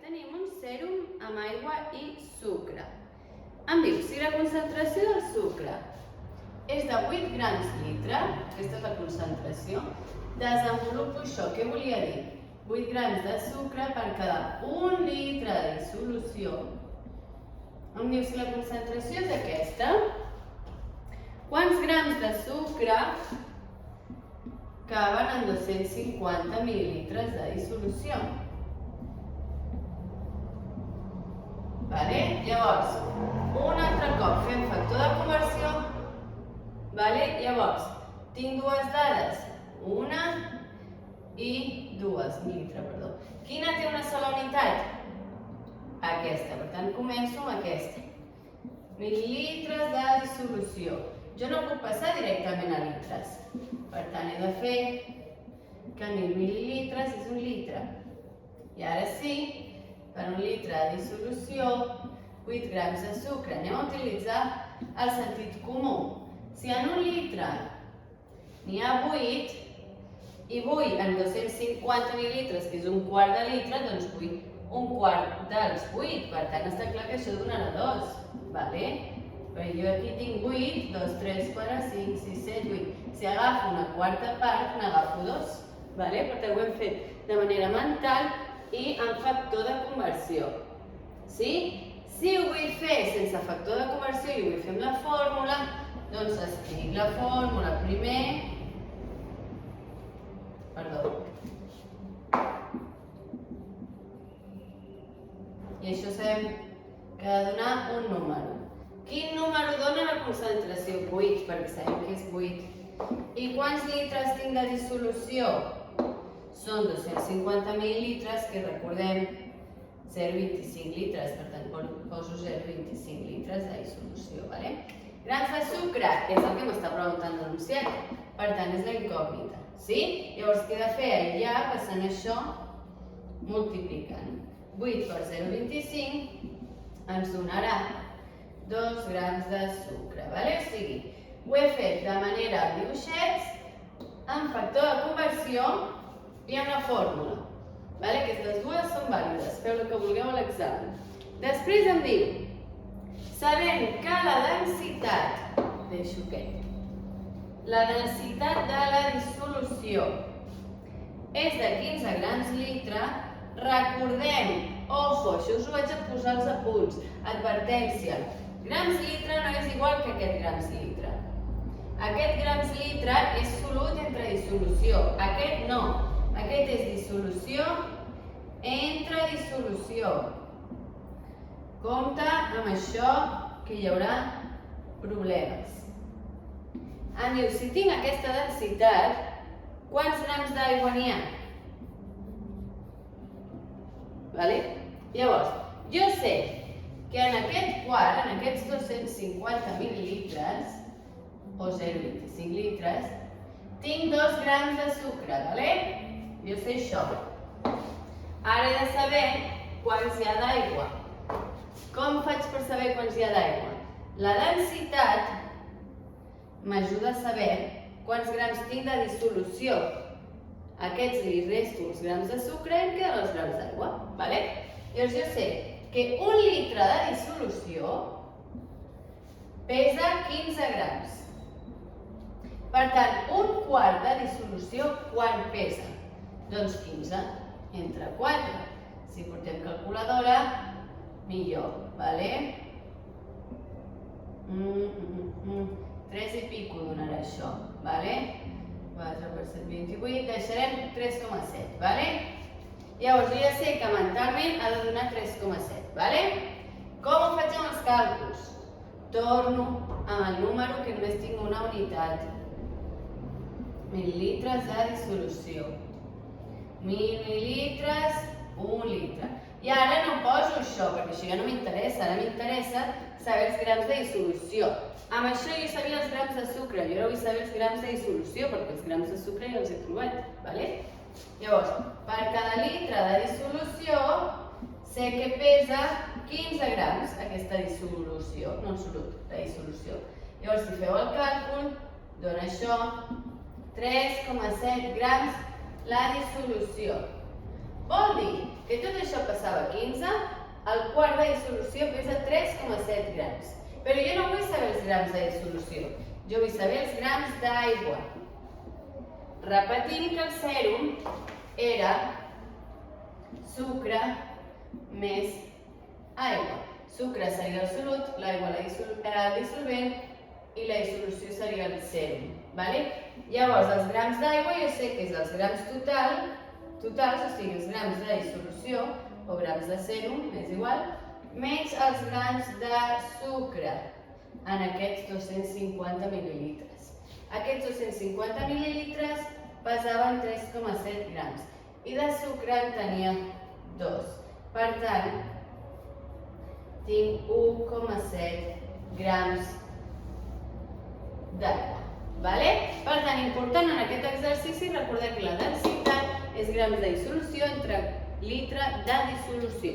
tenim un sèrum amb aigua i sucre. Em diu, si la concentració del sucre és de 8 grams litre, aquesta és la concentració, desenvolupo això. Què volia dir? 8 grams de sucre per cada 1 litre de dissolució. Em diu, si la concentració és aquesta, quants grams de sucre caben en 250 mil·lilitres de dissolució? Llavors, un altre cop fem factor de conversió. Llavors, tinc dues dades, una i dues, mil·litre, perdó. Quina té una sola unitat? Aquesta, per tant començo amb aquesta. Mil·lilitres de dissolució. Jo no puc passar directament a litres. Per tant, he de fer que 1.000 mil·lilitres és un litre. I ara sí, per un litre de dissolució, 8 grams de sucre. Anem a utilitzar el sentit comú. Si en un litre n'hi ha 8 i vull en 250 mil·lilitres, que és un quart de litre, doncs vull un quart dels 8. Per tant, està clar que això donarà 2. Però jo aquí tinc 8, 2, 3, 4, 5, 6, 7, 8. Si agafo una quarta part, n'agafo 2. Per tant, ho hem fet de manera mental i amb factor de conversió. Si ho vull fer sense factor de conversió i ho vull fer amb la fórmula, doncs escric la fórmula primer. I això sabem que ha de donar un número. Quin número dona la concentració? 8, perquè sabem que és 8. I quants litres tinc de dissolució? Són 250 mil·lilitres, que recordem 0,25 litres, per tant poso 0,25 litres de dissolució. Grams de sucre, que és el que m'està preguntant l'enunciat, per tant és la incògnita. Llavors què he de fer? Aïllar, passant això, multiplicant. 8 per 0,25 ens donarà 2 grams de sucre. O sigui, ho he fet de manera dibuixets, amb factor de conversió i amb la fórmula. Aquestes dues són vàlides, feu el que vulgueu a l'examen. Després em diu, sabent que la densitat, la densitat de la dissolució és de 15 grams litre, recordem, ojo, això us ho vaig a posar als apunts, advertència, grams litre no és igual que aquest grams litre. Aquest grams litre és solut entre dissolució, aquest no. Aquest és dissolució entre dissolució. Compte amb això, que hi haurà problemes. Em diu, si tinc aquesta densitat, quants grams d'aigua n'hi ha? Llavors, jo sé que en aquest quart, en aquests 250 mil·lilitres, o 0,25 litres, tinc 2 grams de sucre, Jo sé això. Ara he de saber quants hi ha d'aigua. Com faig per saber quants hi ha d'aigua? La densitat m'ajuda a saber quants grams tinc de dissolució. Aquests li resto els grams de sucre i em queden els grams d'aigua. Llavors jo sé que un litre de dissolució pesa 15 grams. Per tant, un quart de dissolució, quant pesa? Doncs 15 entre 4. Si portem calculadora, millor. 3 i pico donarà això. 4 per 7, 28. Deixarem 3,7. Llavors, jo ja sé que mentalment ha de donar 3,7. Com ho faig amb els càlculs? Torno amb el número que només tinc una unitat. Mil·lilitres de dissolució. 1.000 mil·lilitres, 1 litre. I ara no poso això, perquè això ja no m'interessa. Ara m'interessa saber els grams de dissolució. Amb això jo sabia els grams de sucre. Jo ara vull saber els grams de dissolució, perquè els grams de sucre ja els he trobat. Llavors, per cada litre de dissolució, sé que pesa 15 grams aquesta dissolució, no en solut, la dissolució. Llavors, si feu el càlcul, dona això, 3,7 grams la dissolució. Vol dir que tot això passava a 15, el quart de dissolució pesa 3,7 grams. Però jo no vull saber els grams de dissolució, jo vull saber els grams d'aigua. Repetint que el sèrum era sucre més aigua. Sucre seria el solut, l'aigua era el dissolvent i la dissolució seria el sèrum. Llavors, els grams d'aigua jo sé que és els grams totals, o sigui, els grams de dissolució o grams de sèrum, és igual, menys els grams de sucre en aquests 250 mil·lilitres. Aquests 250 mil·lilitres pesaven 3,7 grams i de sucre en tenia 2. Per tant, tinc 1,7 grams d'aigua. Per tant, important en aquest exercici, recordar que la densitat és grams de dissolució entre litre de dissolució.